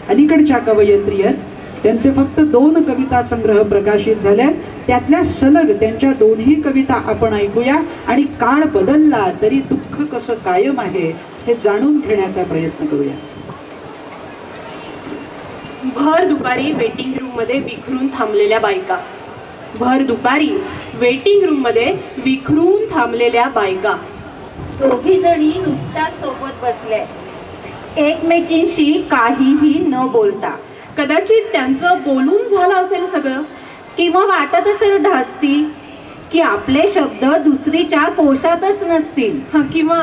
Speaker 1: अलीकडच्या कवयित्री आहेत, त्यांचे फक्त 2 कविता संग्रह प्रकाशित झाले. त्यातल्या सलग त्यांच्या दोन्ही कविता आपण ऐकूया आणि काळ बदलला तरी दुःख कसं कायम आहे हे जाणून घेण्याचा प्रयत्न करूया.
Speaker 4: भर दुपारी वेटिंग रूम मध्ये विखरून थांबलेल्या बायका. भर दुपारी वेटिंग रूम मध्ये विखरून थांबलेल्या बायका.
Speaker 3: दोघी जणी नुसत्याच सोबत बसल्या, एकमेकींशी काहीही न बोलता.
Speaker 4: कदाचित त्यांचं बोलून झालं असेल सगळं,
Speaker 3: किंवा वाटत असेल धास्ती की आपले शब्द दुसरीच्या कोशातच नसतील,
Speaker 4: किंवा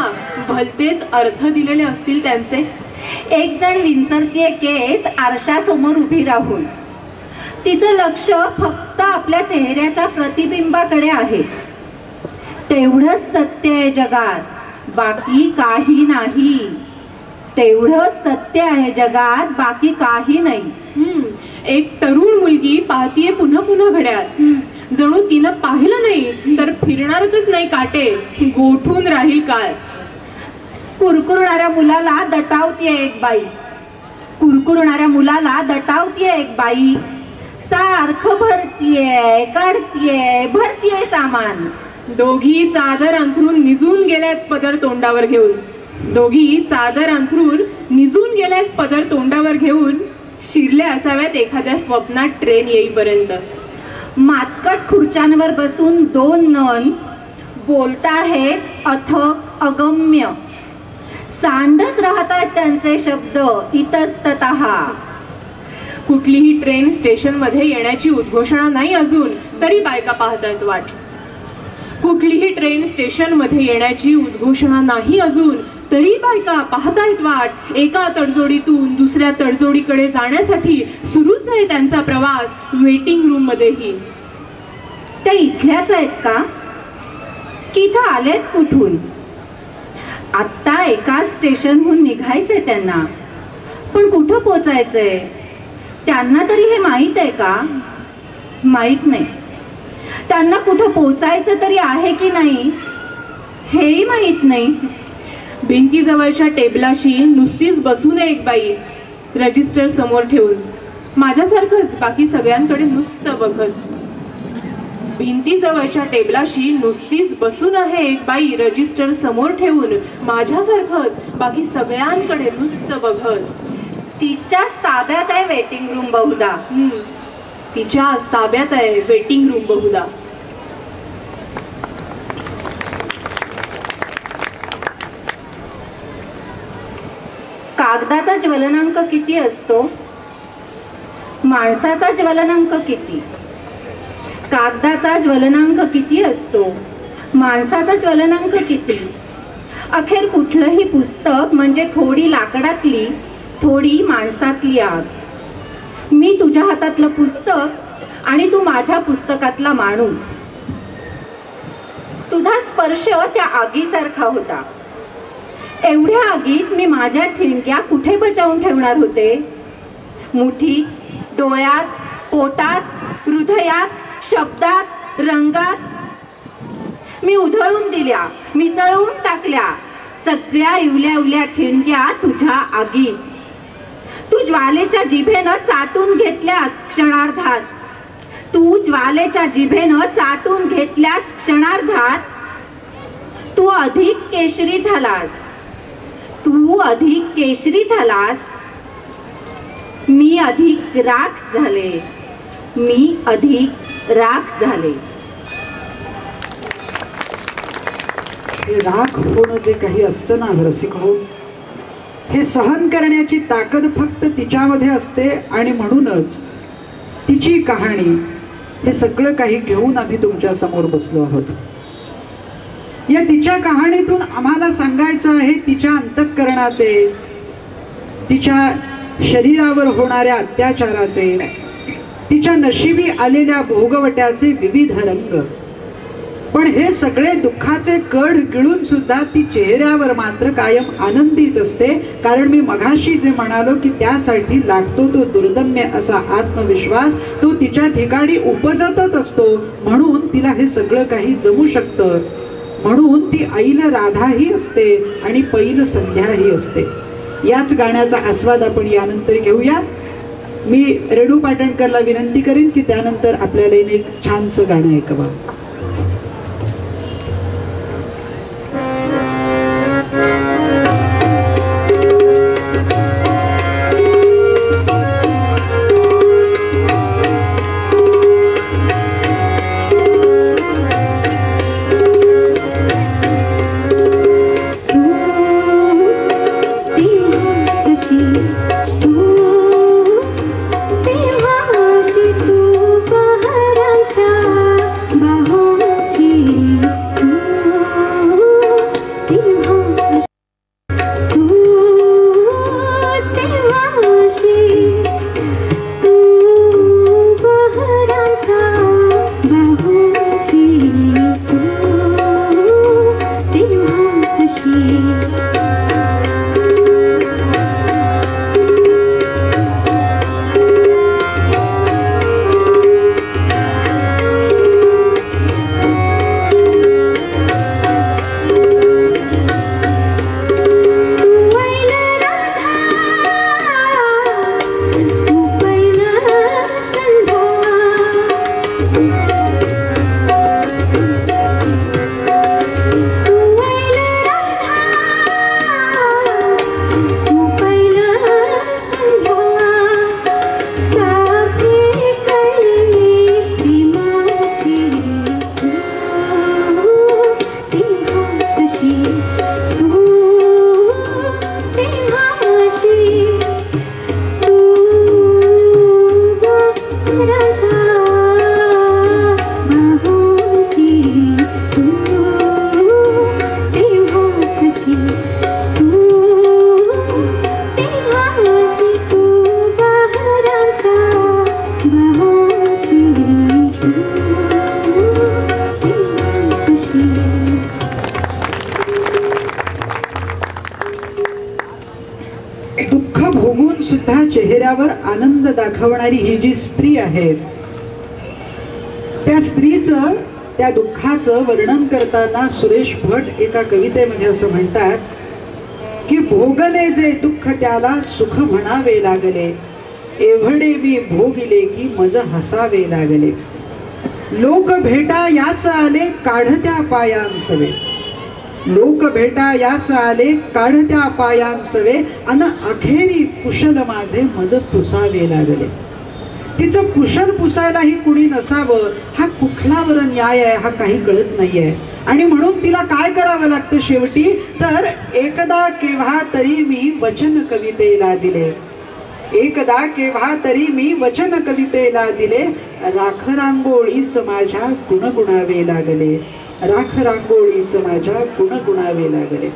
Speaker 4: भलतेच अर्थ दिलेले असतील त्यांचे.
Speaker 3: एक जण विंचरतीये केस आरशासमोर उभी राहून. तिचं लक्ष फक्त आपल्या चेहऱ्याच्या प्रतिबिंबाकडे आहे. तेवढंच सत्य आहे जगात, बाकी काही नाही. तेवढंच सत्य आहे जगात, बाकी काही नाही.
Speaker 4: एक तरुण मुलगी पाहतीये पुन्हा पुन्हा घड्यात. जणू तिनं पाहिलं नाही तर फिरणारच नाही काटे, गोठून राहील काळ.
Speaker 3: कुरकुरणाऱ्या मुलाला दटावतीये एक बाई. कुरकुरणाऱ्या मुलाला दटावतीये एक बाई. सारखं भरतीये, काढतीये, भरतीये सामान.
Speaker 4: दोघी चादर अंथरून निजून गेल्यात पदर तोंडावर घेऊन. दोघी चादर अंथरून निजून गेल्यात पदर तोंडावर घेऊन. शिरल्या असाव्यात एखाद्या स्वप्नात ट्रेन येईपर्यंत.
Speaker 3: मातकट खुर्च्यांवर बसून 2 नन बोलताहेत अथक अगम्य. सांडत राहतात त्यांचे शब्द इतस्ततः.
Speaker 4: कुठलीही ट्रेन स्टेशन मध्ये येण्याची उद्घोषणा नाही अजून, तरी बायका पाहतायत वाट. कुठलीही ट्रेन स्टेशन मध्ये येण्याची उद्घोषणा नाही अजून, तरी बायका पाहतायत वाट. एका तडजोडीतून दुसऱ्या तडजोडीकडे जाण्यासाठी सुरूच आहे त्यांचा प्रवास वेटिंग रूम मध्येही.
Speaker 3: त्या इथल्याच आहेत का, की इथं आलेत कुठून? आत्ता एका स्टेशनहून निघायचंय त्यांना, पण कुठं पोचायचंय त्यांना तरी हे माहित आहे का? माहित नाही. त्यांना कुठं पोचायचं तरी आहे की नाही हेही माहित नाही.
Speaker 4: भिंतीजवळच्या टेबलाशी नुसतीच बसून एक बाई, रजिस्टर समोर ठेवून, माझ्यासारखंच बाकी सगळ्यांकडे नुसतं बघत. भिंतीजवळच्या टेबलाशी नुसतीच बसून आहे एक बाई, रजिस्टर समोर ठेवून, माझ्यासारखंच बाकी सगळ्यांकडे नुसतं बघत.
Speaker 3: तिच्याच ताब्यात आहे वेटिंग रूम बहुधा.
Speaker 4: तिच्या ताब्यात आहे वेटिंग रूम बहुधा.
Speaker 3: कागदाचा ज्वलनांक किती असतो? माणसाचा ज्वलनांक किती? कागदाचा ज्वलनांक किती असतो? माणसाचा ज्वलनांक किती? अखेर कुठलंही पुस्तक म्हणजे थोडी लाकडातली, थोडी माणसातली आग. मी तुझ्या हातातलं पुस्तक आणि तू माझ्या पुस्तकातला माणूस. तुझा स्पर्श त्या आगीसारखा होता. एवढ्या आगीत मी माझ्या ठिणक्या कुठे बचावून ठेवणार होते? मुठीत, डोळ्यात, पोटात, हृदयात, शब्दात, रंगात. मी उधळून दिल्या, मिसळून टाकल्या सगळ्या इवल्या इवल्या ठिणक्या तुझ्या आगीत. तू ज्वालेच्या जिभेनं चाटून घेतल्यास क्षणार्धात. तू ज्वालेच्या जिभेनं चाटून घेतल्यास क्षणार्धात. तू अधिक केशरी झालास. तू अधिक केशरी झालास. मी अधिक राख झाले. मी अधिक राख झाले.
Speaker 1: हे राख होणं जे काही असतं ना रसिक हो, हे सहन करण्याची ताकद फक्त तिच्यामध्ये असते. आणि म्हणूनच तिची कहाणी, हे सगळं काही घेऊन आम्ही तुमच्या समोर बसलो आहोत. या तिच्या कहाणीतून आम्हाला सांगायचं आहे तिच्या अंतःकरणाचे, तिच्या शरीरावर होणाऱ्या अत्याचाराचे, तिच्या नशिबी आलेल्या भोगवट्याचे विविध रंग. पण हे सगळे दुःखाचे कढ गिळून सुद्धा ती चेहऱ्यावर मात्र कायम आनंदीच असते. कारण मी मघाशी जे म्हणालो की त्यासाठी लागतो तो दुर्दम्य असा आत्मविश्वास, तो तिच्या ठिकाणी उपजतच असतो. म्हणून तिला हे सगळं काही जमू शकतं. म्हणून ती ऐल राधाही असते आणि पैल संध्याही असते. याच गाण्याचा आस्वाद आपण यानंतर घेऊया. मी रेणू पाटणकरला विनंती करीन की त्यानंतर आपल्याला एक छानसं गाणं ऐकवा. सुद्धा चेहऱ्यावर आनंद दाखवणारी ही जी स्त्री आहे, त्या स्त्रीचं, त्या दुःखाचं वर्णन करताना सुरेश भट एका कवितेमध्ये असं म्हणतात की भोगले जे दुःख त्याला सुख म्हणावे लागले, एवढे मी भोगिले की मज हसावे लागले. लोक भेटा यास आले काढत्या पायांसवे, लोक भेटा यास आले काढत्या पायांसवे, अन अखेरी कुशल माझे मज पुसावे लागले. तिचं कुशल पुसायलाही कुणी नसावं हा कुठला वर न्याय आहे हा काही कळत नाहीये. आणि म्हणून तिला काय करावं लागतं शेवटी, तर एकदा केव्हा तरी मी वचन कवितेला दिले, एकदा केव्हा तरी मी वचन कवितेला दिले, राख रांगोळी समाजा गुणगुणावे लागले, राख रांगोळी समाजा गुणगुणावे लागले.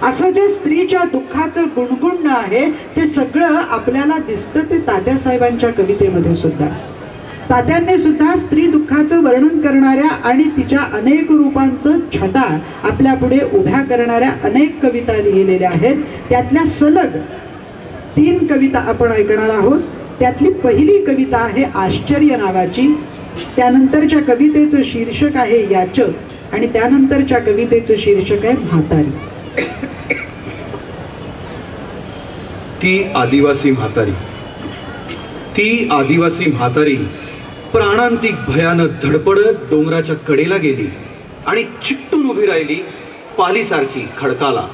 Speaker 1: असं जे स्त्रीच्या दुःखाचं गुणगुण आहे ते सगळं आपल्याला दिसतं ते तात्यासाहेबांच्या कवितेमध्ये सुद्धा. तात्यांनी सुद्धा स्त्री दुःखाचं वर्णन करणाऱ्या आणि तिच्या अनेक रूपांचं छटा आपल्या पुढे उभ्या करणाऱ्या अनेक कविता लिहिलेल्या आहेत. त्यातल्या सलग 3 कविता आपण ऐकणार आहोत. त्यातली पहिली कविता आहे आश्चर्य नावाची, त्यानंतरच्या कवितेचं शीर्षक आहे याचक आणि त्यानंतरच्या कवितेचं शीर्षक आहे म्हातारी.
Speaker 5: ती आदिवासी म्हातारी, ती आदिवासी म्हातारी प्राणांतिक भयानं धडपडत डोंगराच्या कडेला गेली आणि चिकटून उभी राहिली पालीसारखी खडकाला.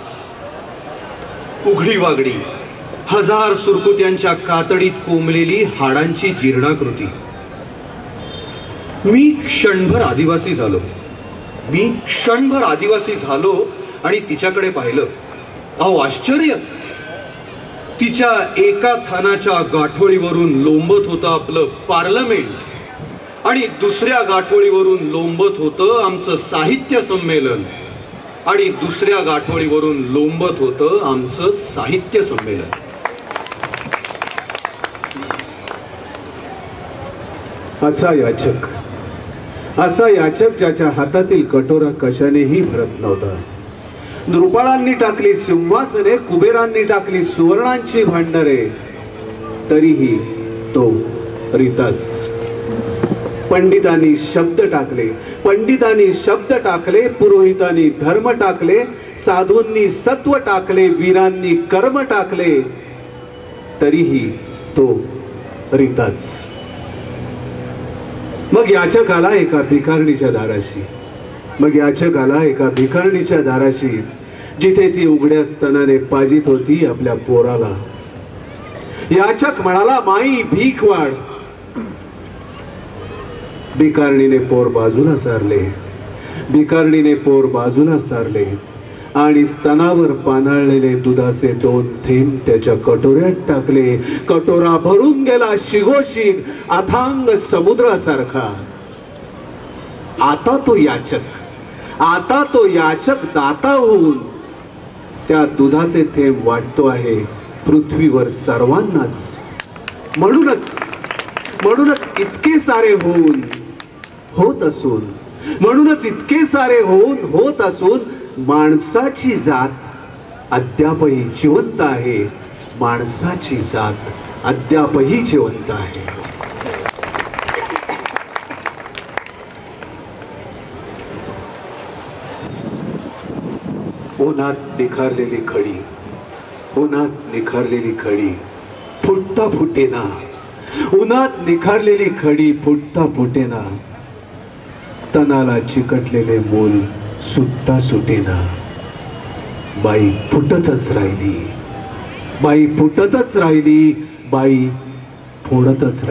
Speaker 5: उघडी वागडी 1000 सुरकुत्यांच्या कातडीत कोंबलेली हाडांची जीर्णाकृती. मी क्षणभर आदिवासी झालो, मी क्षणभर आदिवासी झालो आणि तिच्याकडे पाहिलं. अहो आश्चर्य, तिच्या एका थानाच्या गाठोळीवरून लोंबत होतं आपलं पार्लमेंट आणि दुसऱ्या गाठोळीवरून लोंबत होतं आमचं साहित्य संमेलन आणि दुसऱ्या गाठोळीवरून लोंबत होतं आमचं साहित्य संमेलन.
Speaker 2: असा याचक ज्याच्या हातातील कटोरा कशानेही भरत नव्हता. नृपाळांनी टाकली सिंहासने, कुबेरांनी टाकली सुवर्णांची भांडारे, तरीही तो रीताच. पंडितांनी शब्द टाकले, पुरोहितांनी धर्म टाकले, साधूंनी सत्व टाकले, वीरांनी कर्म टाकले, तरीही तो रीताच. मग याचक आला एका भिकारणीच्या दाराशी, जिथे ती उघड्या स्तनाने पाजित होती आपल्या पोराला. याचक म्हणाला, माई भीक वाढ. भिकारणीने पोर बाजूला सारले आणि स्तनावर पानाळलेले दुधाचे 2 थेंब त्याच्या कटोऱ्यात टाकले. कटोरा भरून गेला शिगोशीग अथांग समुद्रासारखा. आता तो याचक दाता होऊन त्या दुधाचे थेंब वाटतो आहे पृथ्वीवर सर्वांनाच. म्हणूनच इतके सारे होत असून माणसाची जात अद्यापही जिवंत आहे. उन्हात निखारलेली खडी फुटता फुटेना. स्तनाला चिकटलेले मूल सुटता सुटेना. बाई फुटतच राहिली, बाई फोडतच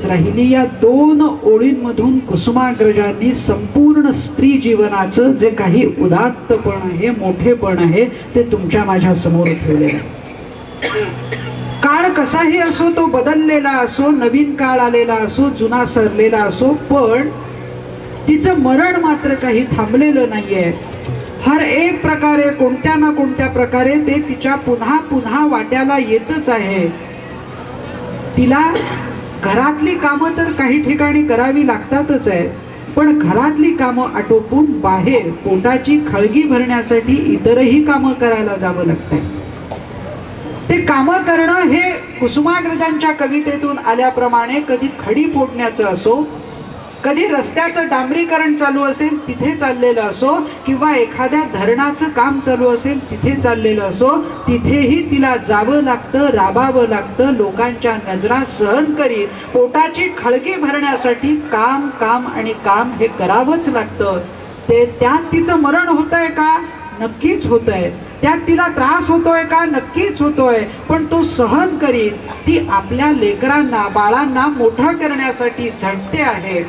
Speaker 2: राहिली. या 2 ओळींमधून कुसुमाग्रजांनी संपूर्ण स्त्री जीवनाचं जे काही उदात्तपण आहे, मोठेपण आहे, ते तुमच्या माझ्या समोर ठेवलेलं आहे. काळ कसाही असो, तो बदललेला असो, नवीन काळ आलेला असो, जुना सरलेला असो, पण तिचं मरण मात्र काही थांबलेलं नाहीये. हर एक प्रकारे, कोणत्या ना कोणत्या प्रकारे ते तिच्या पुन्हा पुन्हा वाट्याला येतच आहे. तिला घरातली कामं तर काही ठिकाणी करावी लागतातच आहे, पण घरातली कामं आटोपून बाहेर पोटाची खळगी भरण्यासाठी इतरही कामं करायला जावं लागतंय. ते कामं करणं हे कुसुमाग्रजांच्या कवितेतून आल्याप्रमाणे कधी खडी फोडण्याचं असो, कधी रस्त्याचं डांबरीकरण चालू असेल तिथे चाललेलं असो, किंवा एखाद्या धरणाचं काम चालू असेल तिथे चाललेलं असो, तिथेही तिला जावं लागतं, राबावं लागतं, लोकांच्या नजरा सहन करीत पोटाची खळगी भरण्यासाठी काम हे करावंच लागतं. त्यात तिचं मरण होतंय का? नक्कीच होतंय.
Speaker 1: त्यात तिला त्रास होतोय का? नक्कीच होतोय, पण तो सहन करीत ती आपल्या लेकरांना बाळांना मोठं करण्यासाठी झटते आहे.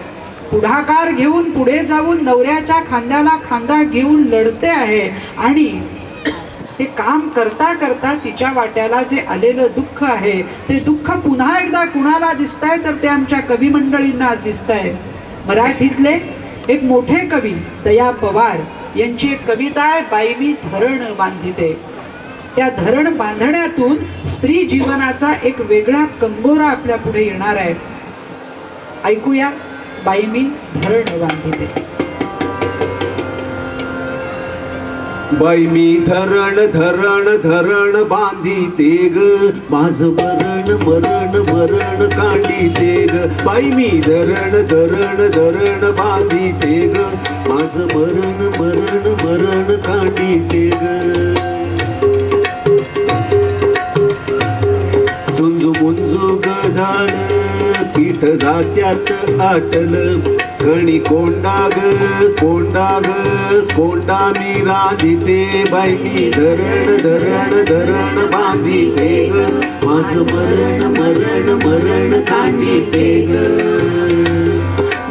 Speaker 1: पुढाकार घेऊन पुढे जाऊन नवऱ्याच्या खांद्याला खांदा घेऊन लढते आहे. आणि ते काम करता करता तिच्या वाट्याला जे आलेलं दुःख आहे ते दुःख पुन्हा एकदा कुणाला दिसतंय तर ते आमच्या कवी मंडळींना दिसतंय. मराठीतले एक मोठे कवी दया पवार यांची एक कविता आहे, बाई मी धरण बांधिते. त्या धरण बांधण्यातून स्त्री जीवनाचा एक वेगळा कंगोरा आपल्या पुढे येणार आहे. ऐकूया, बाई मी धरण बांधिते.
Speaker 2: बाई मी धरण धरण धरण बांधिते ग, माझं मरण मरण मरण काढीते ग. बाई मी धरण धरण धरण बांधिते ग, माझं मरण मरण मरण काढीते ग. झुंजू मुंजू ग झालं पीठ जात्यात आटलं, कणी कोंडा ग कोंडा ग कोंडा मी रांधिते. बाई मी धरण धरण धरण बांधिते ग, माझं मरण मरण मरण काढीते ग.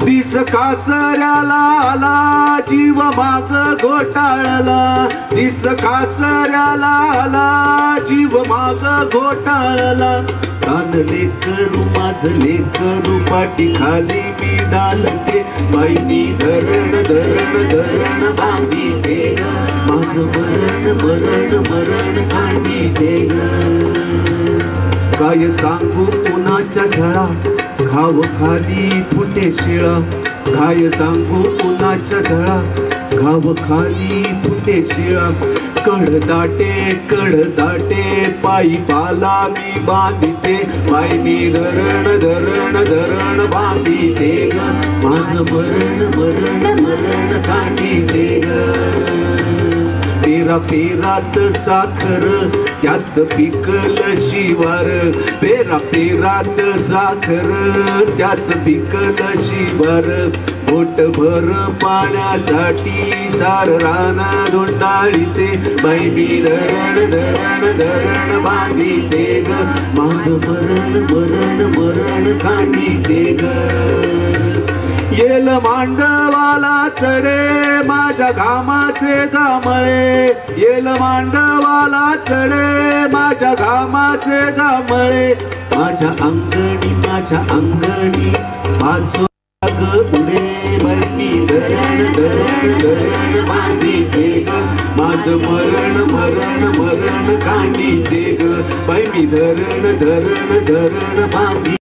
Speaker 2: दिस कासऱ्याला आला जीव माग घोटाळला, दिस कासऱ्याला आला जीव माग घोटाळला. कान लेकरू माझं लेकरू पाठी खाली मी डालते. बाई मी धरण धरण धरण बांधिते ग, माझं मरण मरण मरण काढीते ग. काय सांगू उन्हाच्या झळा घाव खाली फुटे शिळा, काय सांगू उन्हाच्या झळा घाव खाली फुटे शिळा. कडदाटे पायी पाला मी बांधिते. बाई मी धरण धरण धरण बांधिते ग, माझं मरण मरण मरण काढीते ग. पेरा पेरात साखर त्याच पिकलं शिवार, पेरा पेरात साखर त्याच पिकलं शिवार. पोटभर पाण्यासाठी सार राना धुंडाळीते. बाई मी धरण धरण धरण बांधिते ग, माझं मरण मरण मरण काढीते ग. येल मांडवाला चढे माझ्या घामाचे गामळे, येल मांडवाला चढे माझ्या घामाचे गामळे. माझ्या अंगणी पाचो उडे. बाई मी धरण धरण धरण बांधिते ग, माझं मरण मरण मरण काढीते ग. बाई मी धरण धरण धरण बांधिते,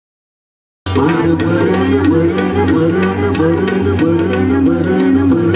Speaker 2: माझं मरण मरण मरण मरण मरण मरण मरण.